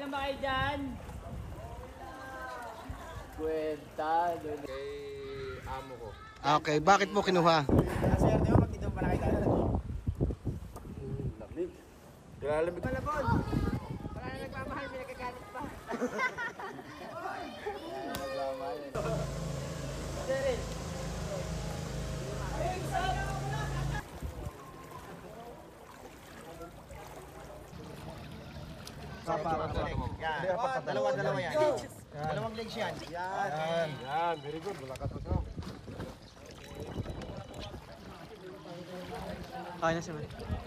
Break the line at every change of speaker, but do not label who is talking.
naman ba kayo dyan? Kwenta. Kay amo ko.
Okay, bakit mo kinuha?
Sir, di ba pag dito pala kayo dala?
Lamig. Nilalamig.
Malabon! Wala na nagmamahal, may nagkagalit pa. Sir, Dalawa yan. Dalawang legs yan.
Yan, very good. Wala ka to.
Kaya na si Man.